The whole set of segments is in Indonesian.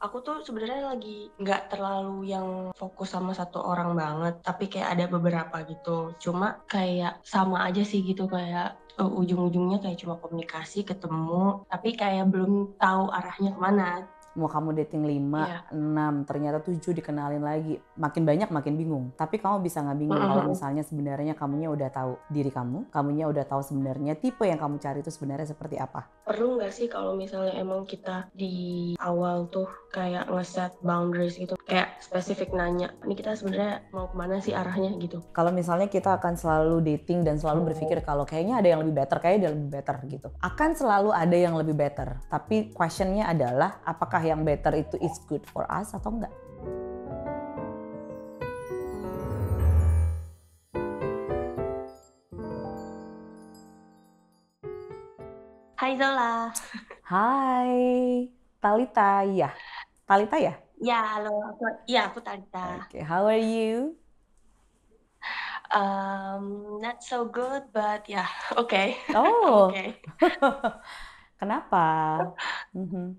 Aku tuh sebenarnya lagi nggak terlalu yang fokus sama satu orang banget, tapi kayak ada beberapa gitu. Cuma kayak sama aja sih gitu kayak ujung-ujungnya kayak cuma komunikasi, ketemu, tapi kayak belum tahu arahnya kemana. Mau kamu dating 5, Iya. 6, ternyata 7 dikenalin lagi. Makin banyak makin bingung. Tapi kamu bisa nggak bingung kalau misalnya sebenarnya kamunya udah tahu diri kamu, kamunya udah tahu sebenarnya tipe yang kamu cari itu sebenarnya seperti apa. Perlu nggak sih kalau misalnya emang kita di awal tuh kayak ngeset boundaries gitu, kayak spesifik nanya, ini kita sebenarnya mau kemana sih arahnya gitu. Kalau misalnya kita akan selalu dating dan selalu berpikir kalau kayaknya ada yang lebih better, kayaknya ada yang lebih better gitu. Akan selalu ada yang lebih better. Tapi questionnya adalah apakah yang better itu is good for us atau enggak? Hai Zola. Hai, Talita ya? Talita ya? Ya, halo. Aku Talita. Okay, how are you? Not so good, but yeah, okay. I'm Oh, okay. kenapa? Mhm.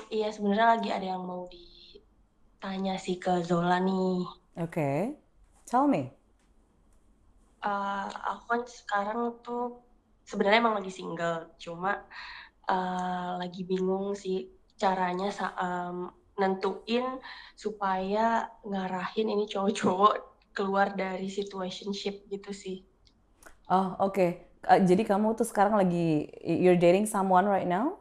Iya sebenarnya lagi ada yang mau ditanya sih ke Zola nih. Okay, tell me. Aku kan sekarang tuh sebenarnya emang lagi single, cuma lagi bingung sih caranya nentuin supaya ngarahin ini cowok-cowok keluar dari situationship gitu sih. Oh, oke. Jadi kamu tuh sekarang lagi you're dating someone right now?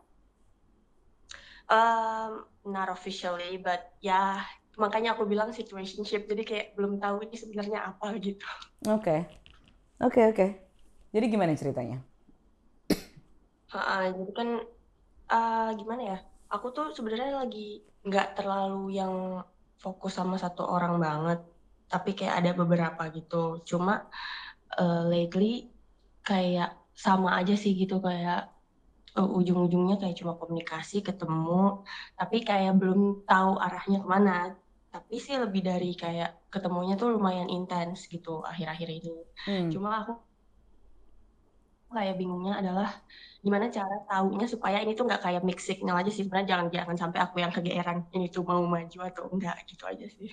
Not officially, but ya makanya aku bilang situationship. Jadi kayak belum tahu ini sebenarnya apa gitu. Oke. Oke, oke. Jadi gimana ceritanya? Jadi kan gimana ya? Aku tuh sebenarnya lagi nggak terlalu yang fokus sama satu orang banget, tapi kayak ada beberapa gitu. Cuma lately kayak sama aja sih gitu kayak ujung-ujungnya kayak cuma komunikasi, ketemu, tapi kayak belum tahu arahnya kemana. Tapi sih lebih dari kayak ketemunya tuh lumayan intens gitu akhir-akhir ini. Cuma aku kayak bingungnya adalah gimana cara taunya supaya ini tuh nggak kayak mix signal aja sih. Sebenarnya jangan jangan sampai aku yang kegeeran ini tuh mau maju atau enggak gitu aja sih.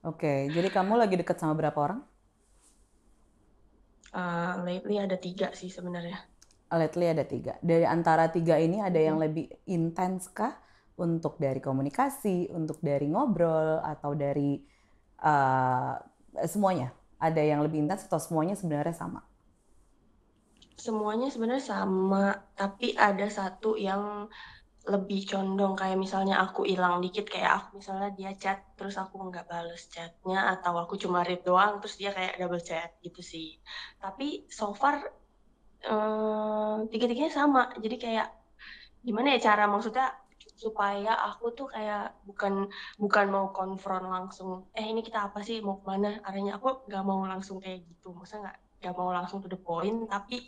Oke, jadi kamu lagi deket sama berapa orang? Lately ada 3 sih sebenarnya. Lately ada 3. Dari antara 3 ini ada yang Mhm. lebih intens kah? Untuk dari komunikasi, untuk dari ngobrol, atau dari uh, semuanya? Ada yang lebih intens atau semuanya sebenarnya sama? Semuanya sebenarnya sama, tapi ada satu yang lebih condong kayak misalnya aku hilang dikit kayak aku misalnya dia chat terus aku nggak bales chatnya atau aku cuma read doang terus dia kayak double chat gitu sih. Tapi so far tiga-tiganya sama. Jadi kayak gimana ya cara maksudnya supaya aku tuh kayak bukan bukan mau konfront langsung ini kita apa sih mau kemana arahnya aku nggak mau langsung kayak gitu maksudnya nggak mau langsung to the point tapi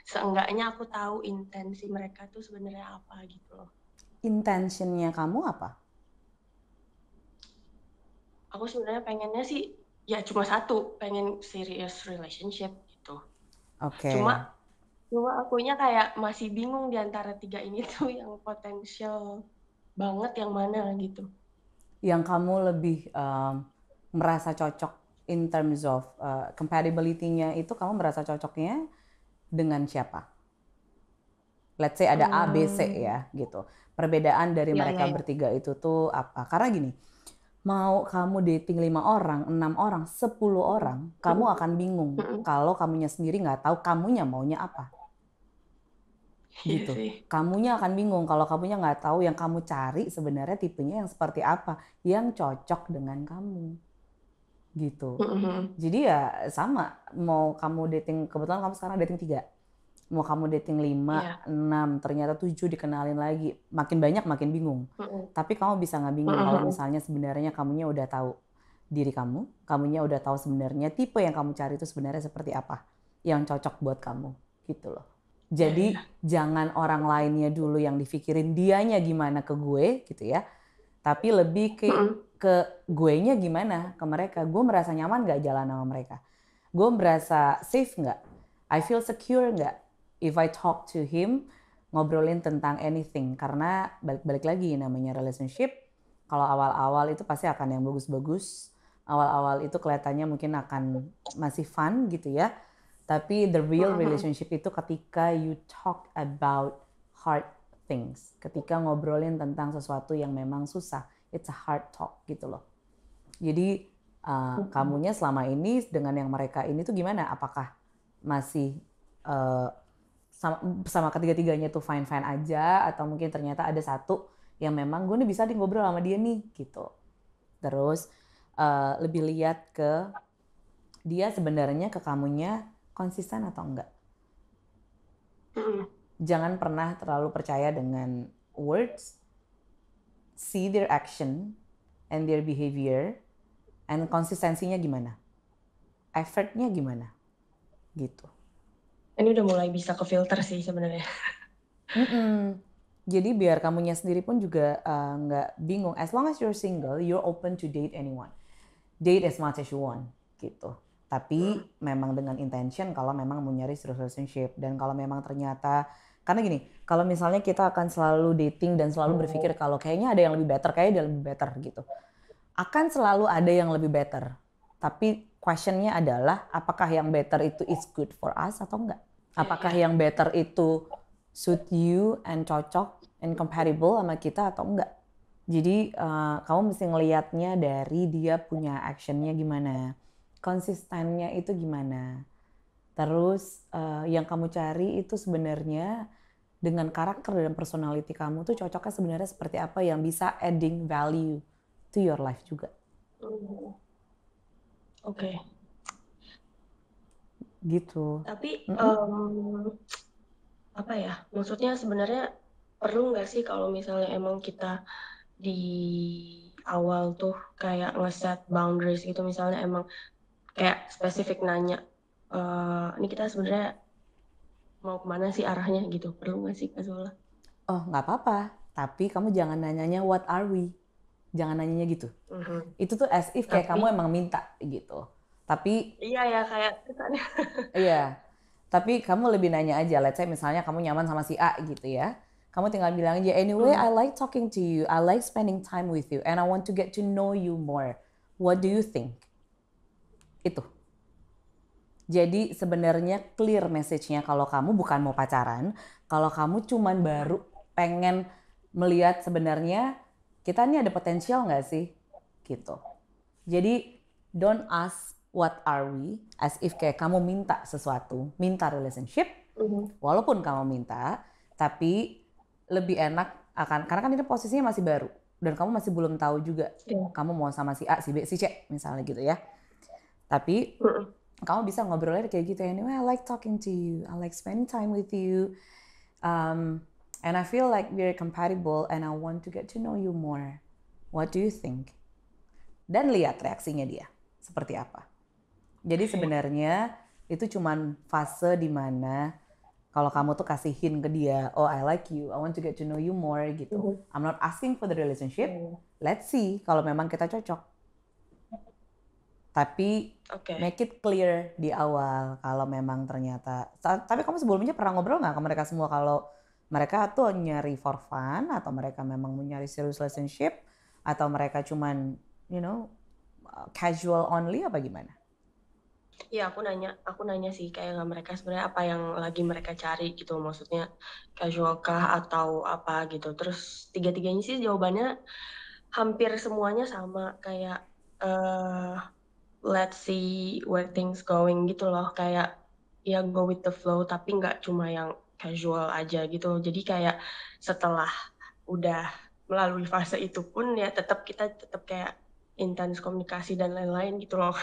seenggaknya aku tahu intensi mereka tuh sebenarnya apa gitu loh. Intentionnya kamu apa? Aku sebenarnya pengennya sih ya cuma satu pengen serious relationship gitu. Oke. Cuma akunya kayak masih bingung di antara 3 ini tuh yang potensial banget yang mana gitu. Yang kamu lebih merasa cocok in terms of compatibility-nya itu kamu merasa cocoknya dengan siapa? Let's say ada A, B, C Hmm, ya gitu. Perbedaan dari ya mereka ya ya. bertiga itu tuh apa? Karena gini, mau kamu dating 5 orang, 6 orang, 10 orang, kamu Mm-mm. akan bingung Mm-mm. kalau kamunya sendiri nggak tahu kamunya maunya apa Iya gitu. sih. Kamunya akan bingung kalau kamunya nggak tahu yang kamu cari sebenarnya tipenya yang seperti apa, yang cocok dengan kamu gitu. Mm-mm. Jadi ya sama, mau kamu dating, kebetulan kamu sekarang dating 3. Mau kamu dating 5, Iya. 6, ternyata 7 dikenalin lagi. Makin banyak makin bingung. Mm-mm. Tapi kamu bisa nggak bingung kalau Mm-mm. misalnya sebenarnya kamunya udah tahu diri kamu, kamunya udah tahu sebenarnya tipe yang kamu cari itu sebenarnya seperti apa, yang cocok buat kamu gitu loh. Iya Jadi iya. jangan orang lainnya dulu yang dipikirin dianya gimana ke gue gitu ya, tapi lebih Mm-mm. ke gue nya gimana ke mereka. Gue merasa nyaman gak jalan sama mereka, gue merasa safe nggak, I feel secure nggak if I talk to him, ngobrolin tentang anything, karena balik lagi namanya relationship, kalau awal-awal itu pasti akan yang bagus-bagus, awal-awal itu kelihatannya mungkin akan masih fun gitu ya, tapi the real Mhm. relationship itu ketika you talk about hard things, ketika ngobrolin tentang sesuatu yang memang susah, it's a hard talk gitu loh. Jadi kamunya selama ini dengan yang mereka ini tuh gimana? Apakah masih uh, sama ketiga-tiganya tuh fine-fine aja, atau mungkin ternyata ada satu yang memang gue nih bisa nih ngobrol sama dia nih gitu. Terus lebih lihat ke dia sebenarnya ke kamunya konsisten atau enggak. Mhm. Jangan pernah terlalu percaya dengan words, see their action and their behavior, and konsistensinya gimana, effortnya gimana gitu. Ini udah mulai bisa ke filter sih sebenarnya. Mm-mm. Jadi biar kamunya sendiri pun juga nggak bingung. As long as you're single, you're open to date anyone. Date as much as you want gitu. Mhm. Tapi memang dengan intention kalau memang mau nyari serious relationship, dan kalau memang ternyata, karena gini, kalau misalnya kita akan selalu dating dan selalu berpikir kalau kayaknya ada yang lebih better, kayaknya ada yang lebih better gitu. Akan selalu ada yang lebih better. Tapi questionnya adalah apakah yang better itu is good for us atau enggak? Iya, Apakah iya. yang better itu suit you and cocok and compatible sama kita atau enggak? Jadi kamu mesti ngelihatnya dari dia punya actionnya gimana, konsistennya itu gimana. Terus yang kamu cari itu sebenarnya dengan karakter dan personality kamu tuh cocoknya sebenarnya seperti apa yang bisa adding value to your life juga. Mhm. Oke. Gitu. Tapi Mm-mm. apa ya? Maksudnya sebenarnya perlu nggak sih kalau misalnya emang kita di awal tuh kayak ngeset boundaries gitu, misalnya emang kayak spesifik nanya, ini kita sebenarnya mau kemana sih arahnya gitu, perlu nggak sih Kak Zola? Oh, nggak apa-apa. Tapi kamu jangan nanyanya what are we. Jangan nanyanya gitu. Mhm. Itu tuh as if kayak Tapi kamu emang minta gitu. Tapi iya ya kayak kesannya. iya, tapi kamu lebih nanya aja. Let's say misalnya kamu nyaman sama si A gitu ya. Kamu tinggal bilang aja, anyway, I Mhm. like talking to you. I like spending time with you. And I want to get to know you more. What do you think? Itu. Jadi sebenarnya clear message-nya kalau kamu bukan mau pacaran, kalau kamu cuman baru pengen melihat sebenarnya kita ini ada potensial nggak sih? Gitu. Jadi don't ask what are we as if kayak kamu minta sesuatu, minta relationship, Mhm. walaupun kamu minta, tapi lebih enak akan, karena kan ini posisinya masih baru dan kamu masih belum tahu juga Iya. kamu mau sama si A, si B, si C misalnya gitu ya. Tapi Mhm. kamu bisa ngobrolnya kayak gitu, anyway, I like talking to you, I like spending time with you, and I feel like we're compatible and I want to get to know you more. What do you think? Dan lihat reaksinya dia seperti apa. Jadi Oke. sebenarnya itu cuman fase dimana kalau kamu tuh kasihin ke dia, oh I like you, I want to get to know you more gitu. Mhm. I'm not asking for the Iya, relationship. iya. Let's see kalau memang kita cocok. Tapi Oke. make it clear di awal kalau memang ternyata. Tapi kamu sebelumnya pernah ngobrol nggak ke mereka semua kalau mereka tuh nyari for fun, atau mereka memang mau nyari serious relationship, atau mereka cuman you know casual only, apa gimana? Iya, aku nanya sih kayak nggak mereka sebenarnya apa yang lagi mereka cari gitu, maksudnya casual kah atau apa gitu. Terus tiga-tiganya sih jawabannya hampir semuanya sama kayak eh let's see where things going gitu loh, kayak ya go with the flow tapi nggak cuma yang casual aja gitu. Jadi kayak setelah udah melalui fase itu pun ya tetap kita tetap kayak intens komunikasi dan lain-lain gitu loh.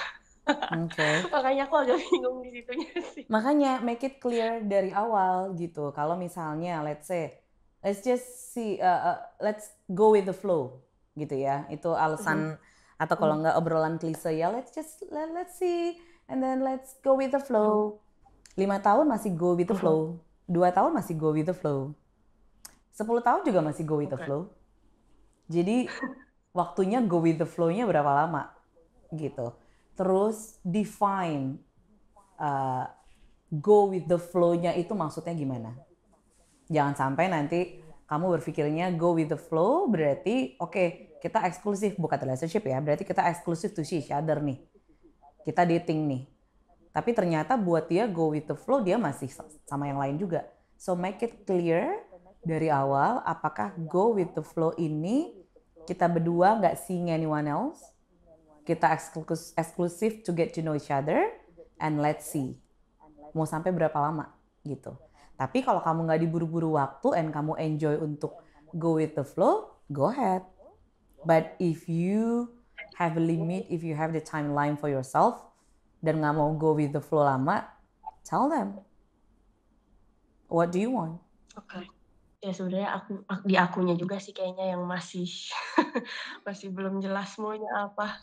Oke. Okay. Makanya aku agak bingung di situnya sih. Makanya make it clear dari awal gitu. Kalau misalnya let's say let's just see let's go with the flow gitu ya. Itu Mhm. alasan, atau kalau nggak obrolan klise ya, let's see and then let's go with the flow. 5 tahun masih go with the Mhm. flow. 2 tahun masih go with the flow. 10 tahun juga masih go with the Oke. flow. Jadi waktunya go with the flow-nya berapa lama gitu. Terus define uh, go with the flow-nya itu maksudnya gimana? Jangan sampai nanti kamu berpikirnya go with the flow, berarti oke, kita eksklusif, bukan relationship ya, berarti kita eksklusif to see each other nih. Kita dating nih. Tapi ternyata buat dia go with the flow, dia masih sama yang lain juga. So make it clear dari awal, apakah go with the flow ini kita berdua nggak seeing anyone else, kita eksklusif to get to know each other, and let's see mau sampai berapa lama gitu. Tapi kalau kamu nggak diburu-buru waktu and kamu enjoy untuk go with the flow, go ahead. But if you have a limit, if you have the timeline for yourself dan nggak mau go with the flow lama, tell them what do you want. Oke. Ya sebenarnya di akunya juga sih kayaknya yang masih masih belum jelas maunya apa.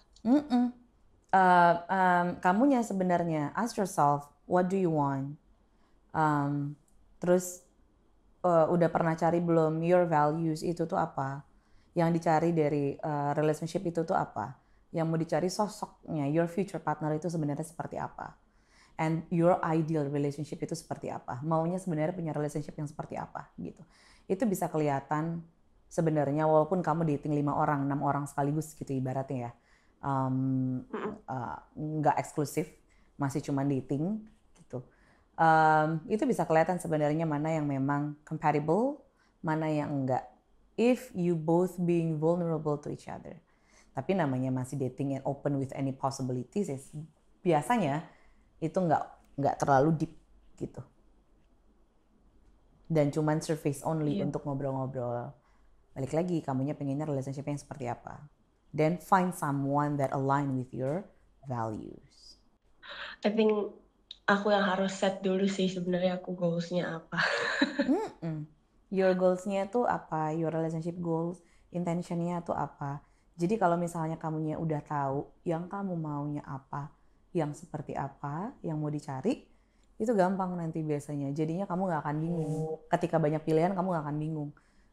Kamunya sebenarnya ask yourself what do you want. Terus udah pernah cari belum your values itu tuh apa? Yang dicari dari relationship itu tuh apa? Yang mau dicari sosoknya, your future partner itu sebenarnya seperti apa? And your ideal relationship itu seperti apa? Maunya sebenarnya punya relationship yang seperti apa gitu. Itu bisa kelihatan sebenarnya walaupun kamu dating 5 orang, 6 orang sekaligus gitu ibaratnya ya. Nggak eksklusif, masih cuma dating gitu. Itu bisa kelihatan sebenarnya mana yang memang compatible, mana yang enggak. If you both being vulnerable to each other. Tapi namanya masih dating and open with any possibilities, biasanya itu nggak terlalu deep gitu. Dan cuman surface only untuk ngobrol-ngobrol. Balik lagi, kamunya pengennya relationship yang seperti apa. Then find someone that align with your values. I think aku yang harus set dulu sih sebenarnya aku goals-nya apa. Your goals-nya tuh apa? Your relationship goals, intention-nya tuh apa? Jadi kalau misalnya kamunya udah tahu yang kamu maunya apa, yang seperti apa, yang mau dicari, itu gampang nanti biasanya. Jadinya kamu gak akan bingung. Ketika banyak pilihan kamu gak akan bingung.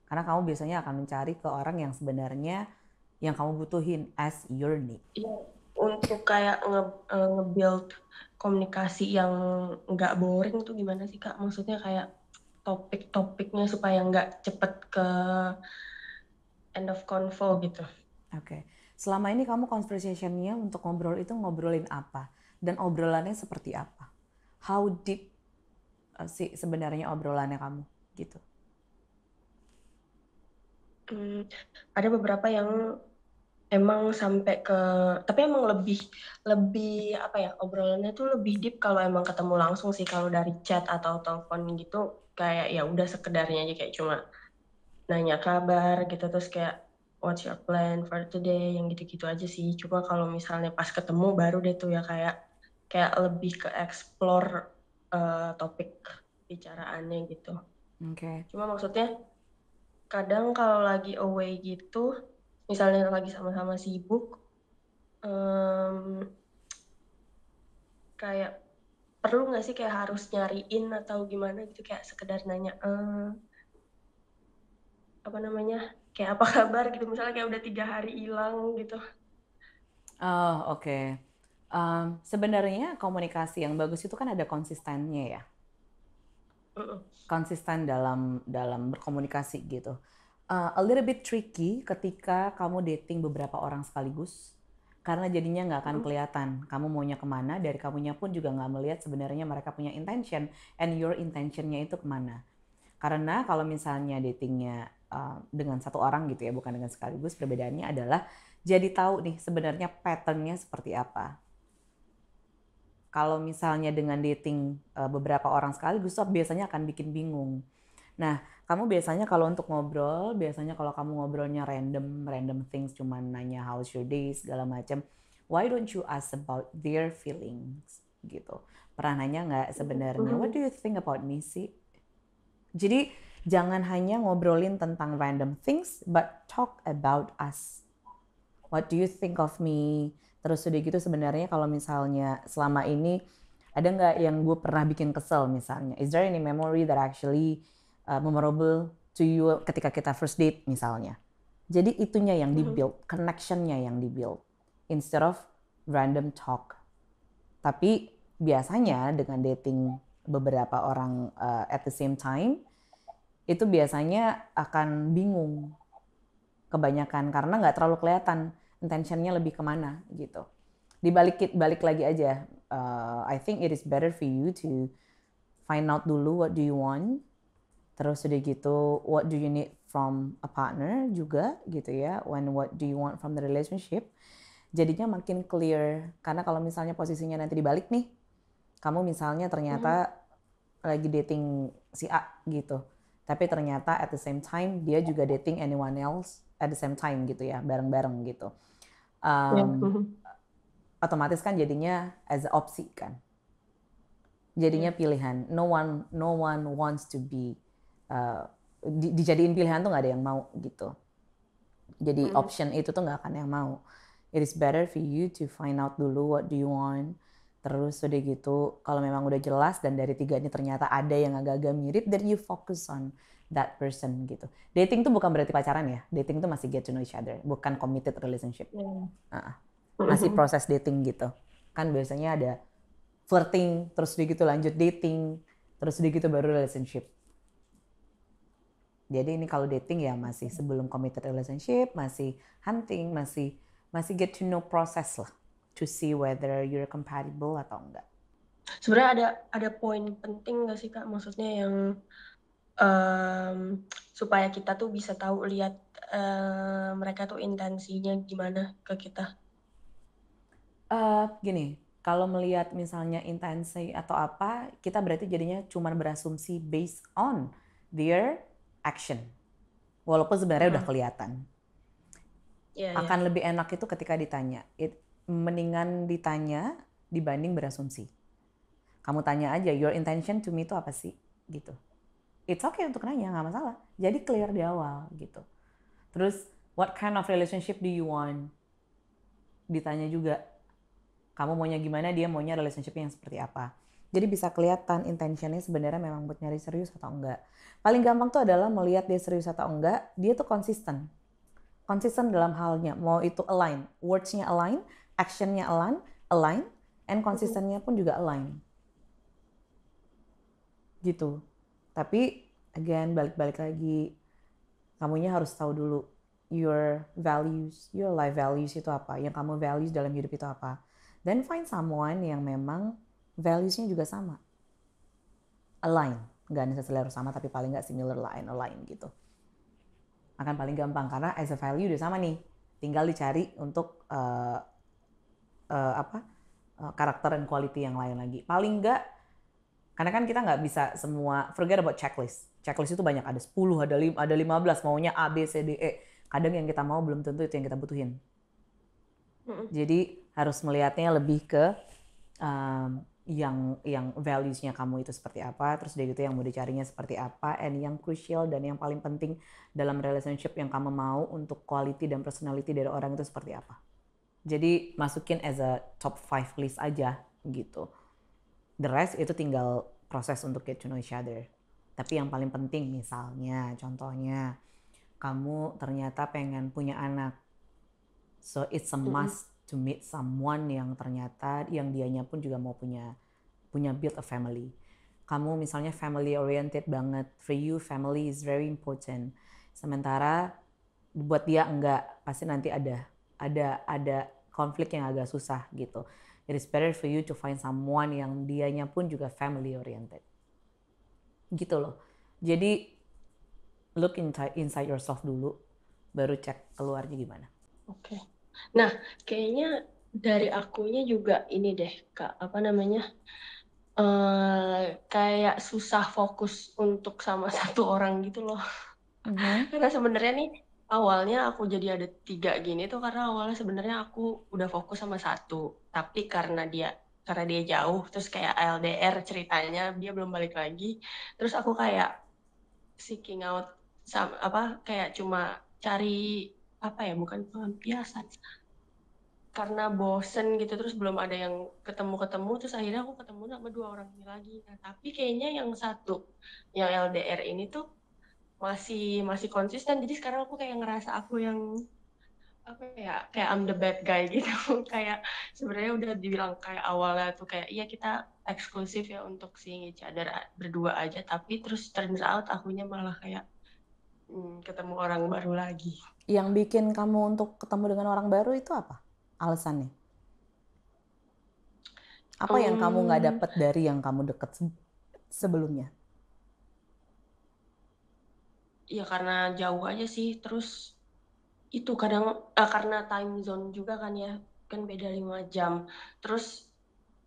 Karena kamu biasanya akan mencari ke orang yang sebenarnya yang kamu butuhin as your need. Iya, untuk kayak nge-build komunikasi yang nggak boring tuh gimana sih Kak? Maksudnya kayak topik-topiknya supaya nggak cepet ke end of convo gitu. Oke. Selama ini kamu conversation-nya untuk ngobrol itu ngobrolin apa? Dan obrolannya seperti apa? How deep sih sebenarnya obrolannya kamu gitu? Ada beberapa yang emang sampai ke, tapi emang lebih apa ya, obrolannya tuh lebih deep kalau emang ketemu langsung sih. Kalau dari chat atau telepon gitu kayak ya udah sekedarnya aja, kayak cuma nanya kabar gitu, terus kayak what's your plan for today, yang gitu-gitu aja sih. Cuma kalau misalnya pas ketemu baru deh tuh ya kayak lebih ke explore topik bicaraannya gitu. Oke. Cuma maksudnya kadang kalau lagi away gitu, misalnya lagi sama-sama sibuk, kayak perlu nggak sih kayak harus nyariin atau gimana gitu, kayak sekedar nanya apa namanya, kayak apa kabar gitu, misalnya kayak udah 3 hari hilang gitu. Oh, oke. Sebenarnya komunikasi yang bagus itu kan ada konsistennya ya. Konsisten dalam berkomunikasi gitu. A little bit tricky ketika kamu dating beberapa orang sekaligus, karena jadinya nggak akan kelihatan kamu maunya kemana, dari kamunya pun juga nggak melihat sebenarnya mereka punya intention and your intentionnya itu kemana. Karena kalau misalnya datingnya dengan satu orang gitu ya, bukan dengan sekaligus, perbedaannya adalah jadi tahu nih sebenarnya patternnya seperti apa. Kalau misalnya dengan dating beberapa orang sekaligus, biasanya akan bikin bingung. Nah, kamu biasanya kalau untuk ngobrol, biasanya kalau kamu ngobrolnya random things, cuman nanya how's your day, segala macam, why don't you ask about their feelings, gitu. Pernah nanya nggak sebenarnya, what do you think about me sih? Jadi, jangan hanya ngobrolin tentang random things, but talk about us. What do you think of me? Terus udah gitu sebenarnya kalau misalnya selama ini ada nggak yang gue pernah bikin kesel misalnya? Is there any memory that actually memorable to you ketika kita first date misalnya? Jadi itunya yang dibuild, connectionnya yang dibuild, instead of random talk. Tapi biasanya dengan dating beberapa orang at the same time, itu biasanya akan bingung kebanyakan karena nggak terlalu kelihatan intentionnya lebih kemana gitu. Balik lagi aja. I think it is better for you to find out dulu what do you want. Terus udah gitu, what do you need from a partner juga gitu ya. What do you want from the relationship. Jadinya makin clear. Karena kalau misalnya posisinya nanti dibalik nih, kamu misalnya Mhm. ternyata lagi dating si A gitu. Tapi ternyata at the same time dia juga dating anyone else at the same time gitu ya, bareng-bareng gitu. Ya. Um, Mhm. Otomatis kan jadinya as a opsi kan. Jadinya Ya. pilihan. No one wants to be dijadiin pilihan tuh nggak ada yang mau gitu. Jadi Mhm. option itu tuh nggak akan yang mau. It is better for you to find out dulu what do you want. Terus udah gitu, kalau memang udah jelas dan dari tiga ini ternyata ada yang agak-agak mirip, then you focus on that person gitu. Dating tuh bukan berarti pacaran ya. Dating tuh masih get to know each other, bukan committed relationship. Ya. Uh, masih Mhm. proses dating gitu. Kan biasanya ada flirting, terus udah gitu lanjut dating, terus udah gitu baru relationship. Jadi ini kalau dating ya masih sebelum committed relationship, masih hunting, masih masih get to know proses lah, to see whether you're compatible atau enggak. Sebenarnya ada poin penting nggak sih Kak? Maksudnya yang supaya kita tuh bisa tahu lihat mereka tuh intensinya gimana ke kita. Gini, kalau melihat misalnya intensi atau apa, kita berarti jadinya cuma berasumsi based on their action. Walaupun sebenarnya udah Mhm. kelihatan. Iya, iya. Akan lebih enak itu ketika ditanya. Mendingan ditanya dibanding berasumsi. Kamu tanya aja, your intention to me itu apa sih? Gitu. It's okay untuk nanya, nggak masalah. Jadi clear di awal gitu. Terus, what kind of relationship do you want? Ditanya juga, kamu maunya gimana, dia maunya relationship yang seperti apa. Jadi bisa kelihatan intentionnya sebenarnya memang buat nyari serius atau enggak. Paling gampang tuh adalah melihat dia serius atau enggak, dia tuh konsisten. Konsisten dalam halnya, mau itu align, words-nya align, action-nya align, and Mhm. konsistennya pun juga align. Gitu. Tapi, again, balik-balik lagi, kamunya harus tahu dulu your values, your life values itu apa, yang kamu values dalam hidup itu apa. Then find someone yang memang valuesnya juga sama, align, nggak necessarily harus sama tapi paling nggak similar lah and align gitu. Akan paling gampang karena as a value udah sama nih, tinggal dicari untuk apa karakter dan quality yang lain lagi. Paling nggak, karena kan kita nggak bisa semua, forget about checklist. Checklist itu banyak, ada 10, ada 15, maunya A, B, C, D, E. Kadang yang kita mau belum tentu itu yang kita butuhin. Mhm. Jadi harus melihatnya lebih ke yang values-nya kamu itu seperti apa, terus dari itu yang mau dicarinya seperti apa, and yang crucial dan yang paling penting dalam relationship yang kamu mau untuk quality dan personality dari orang itu seperti apa. Jadi masukin as a top 5 list aja gitu. The rest itu tinggal proses untuk get to know each other. Tapi yang paling penting misalnya, contohnya, kamu ternyata pengen punya anak. So it's a Mhm. must to meet someone yang ternyata yang dianya pun juga mau punya punya build a family. Kamu misalnya family oriented banget, for you family is very important. Sementara buat dia enggak, pasti nanti ada konflik yang agak susah gitu. It is better for you to find someone yang dianya pun juga family oriented. Gitu loh. Jadi look inside yourself dulu, baru cek keluarnya gimana. Oke. Nah, kayaknya dari akunya juga ini deh, Kak, apa namanya? Kayak susah fokus untuk sama satu orang gitu loh. Mhm. Karena sebenarnya nih awalnya aku jadi ada 3 gini tuh karena awalnya sebenarnya aku udah fokus sama satu. Tapi karena dia jauh terus kayak LDR ceritanya dia belum balik lagi. Terus aku kayak seeking out apa kayak cuma cari apa ya bukan pelampiasan karena bosen gitu terus belum ada yang ketemu-ketemu terus akhirnya aku ketemu sama 2 orang ini lagi. Nah, tapi kayaknya yang satu yang LDR ini tuh masih masih konsisten jadi sekarang aku kayak ngerasa aku yang apa ya, kayak I'm the bad guy gitu. Kayak sebenarnya udah dibilang kayak awalnya tuh kayak iya kita eksklusif ya untuk si each other berdua aja, tapi terus turns out akunya malah kayak ketemu orang baru lagi. Yang bikin kamu untuk ketemu dengan orang baru itu apa alasannya? Apa yang kamu nggak Hmm, dapet dari yang kamu deket sebelumnya? ya karena jauh aja sih. Terus itu kadang karena time zone juga kan ya, kan beda 5 jam. Terus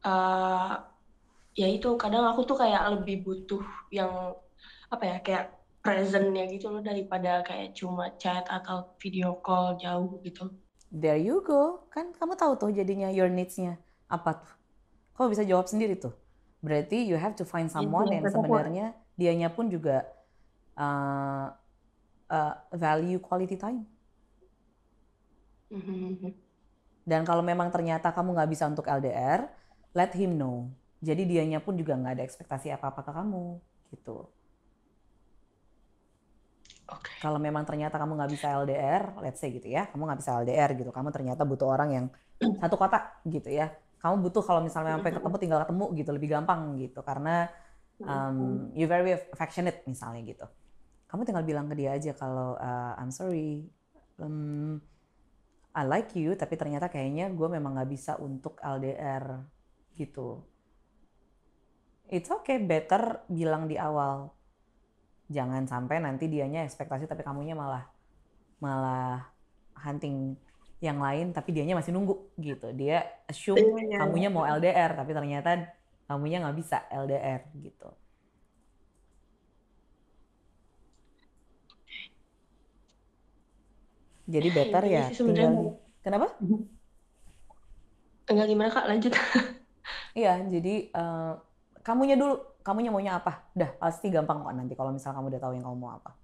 eh ya itu kadang aku tuh kayak lebih butuh yang apa ya, kayak presentnya gitu loh, daripada kayak cuma chat atau video call jauh gitu. There you go, kan kamu tahu tuh jadinya your needs-nya apa tuh. Kamu bisa jawab sendiri tuh. Berarti you have to find Jadi sih someone yang yang aku sebenarnya dianya pun juga uh, value quality time. Dan kalau memang ternyata kamu nggak bisa untuk LDR, let him know. Jadi dianya pun juga nggak ada ekspektasi apa-apa ke kamu, gitu. oke. Kalau memang ternyata kamu nggak bisa LDR, let's say gitu ya, kamu nggak bisa LDR gitu, kamu ternyata butuh orang yang satu kota gitu ya. Kamu butuh kalau misalnya sampai ketemu tinggal ketemu gitu, lebih gampang gitu, karena you very affectionate misalnya gitu. Kamu tinggal bilang ke dia aja kalau I'm sorry, I like you, tapi ternyata kayaknya gue memang nggak bisa untuk LDR gitu. It's okay, better bilang di awal. Jangan sampai nanti dianya ekspektasi tapi kamunya malah malah hunting yang lain tapi dianya masih nunggu gitu. Dia assume Iya, kamunya mau LDR tapi ternyata kamunya nggak bisa LDR gitu. Jadi better intinya ya sih tinggal sebenarnya. di. Kenapa? Enggak, gimana Kak, lanjut. Iya, jadi kamunya dulu, kamunya maunya apa? Udah pasti gampang kok nanti kalau misal kamu udah tahu yang kamu mau apa.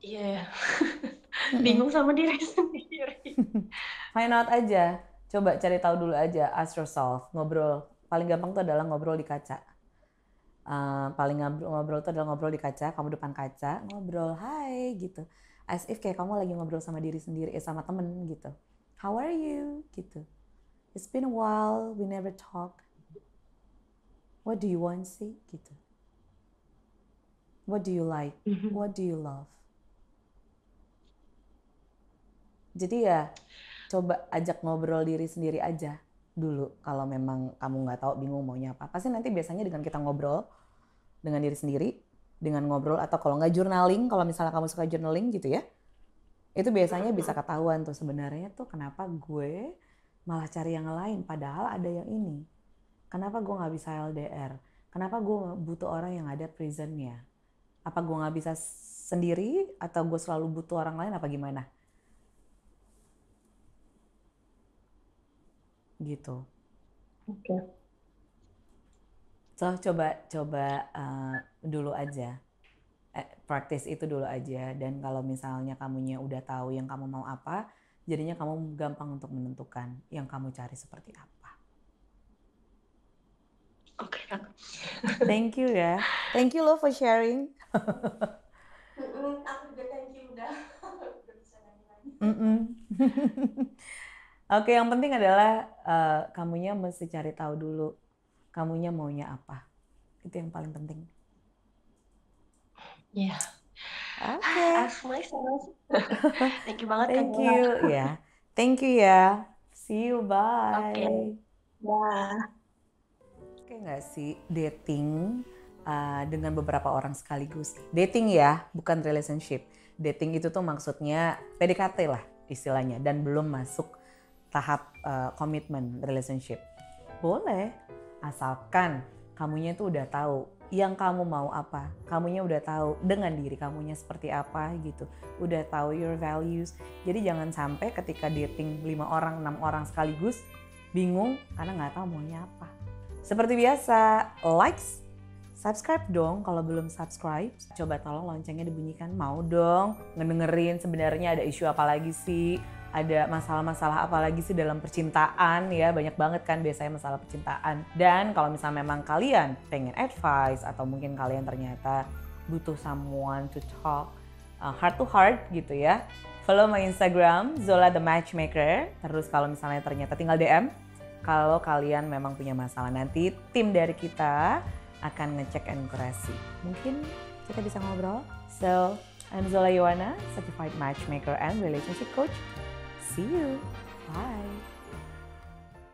Iya, Mm-mm. bingung sama diri sendiri. Find out aja, coba cari tahu dulu aja, ask yourself, ngobrol. Paling gampang tuh adalah ngobrol di kaca. Paling ngobrol tuh adalah ngobrol di kaca, kamu depan kaca, ngobrol, hai gitu. As if kayak kamu lagi ngobrol sama diri sendiri, sama temen gitu. How are you? Gitu. It's been a while, we never talk. What do you want sih? Gitu. What do you like? What do you love? Jadi ya coba ajak ngobrol diri sendiri aja dulu kalau memang kamu nggak tahu bingung maunya apa. Pasti nanti biasanya dengan kita ngobrol dengan diri sendiri, dengan ngobrol atau kalau nggak journaling, kalau misalnya kamu suka journaling gitu ya, itu biasanya bisa ketahuan tuh sebenarnya tuh kenapa gue malah cari yang lain padahal ada yang ini. Kenapa gue nggak bisa LDR? Kenapa gue butuh orang yang ada presentnya? Apa gue nggak bisa sendiri atau gue selalu butuh orang lain apa gimana? Gitu. Oke. So coba dulu aja, practice itu dulu aja. Dan kalau misalnya kamunya udah tahu yang kamu mau apa, jadinya kamu gampang untuk menentukan yang kamu cari seperti apa. Oke, Kak. Thank you ya, thank you loh for sharing. Aku juga thank you udah bisa nanya lagi. Oke, yang penting adalah kamunya mesti cari tahu dulu kamunya maunya apa. Itu yang paling penting. Iya. Oke. Ask myself. Thank you banget Kak Thank Gela. you ya. Thank you ya. See you, Oke. bye. Dah. Oke nggak sih dating dengan beberapa orang sekaligus? Dating ya, bukan relationship. Dating itu tuh maksudnya PDKT lah istilahnya dan belum masuk tahap komitmen relationship. Boleh, asalkan kamunya tuh udah tahu yang kamu mau apa. Kamunya udah tahu dengan diri kamunya seperti apa gitu. Udah tahu your values. Jadi jangan sampai ketika dating 5 orang, 6 orang sekaligus bingung karena nggak tahu maunya apa. Seperti biasa, likes, subscribe dong kalau belum subscribe. Coba tolong loncengnya dibunyikan, mau dong ngedengerin sebenarnya ada isu apa lagi sih, ada masalah-masalah apa lagi sih dalam percintaan ya, banyak banget kan biasanya masalah percintaan. Dan kalau misalnya memang kalian pengen advice atau mungkin kalian ternyata butuh someone to talk, heart to heart gitu ya. Follow my Instagram Zola the Matchmaker. Terus kalau misalnya ternyata tinggal DM kalau kalian memang punya masalah, nanti tim dari kita akan ngecek akurasi. Mungkin kita bisa ngobrol. So, I'm Zola Yowana, Certified Matchmaker and Relationship Coach. See you. Bye.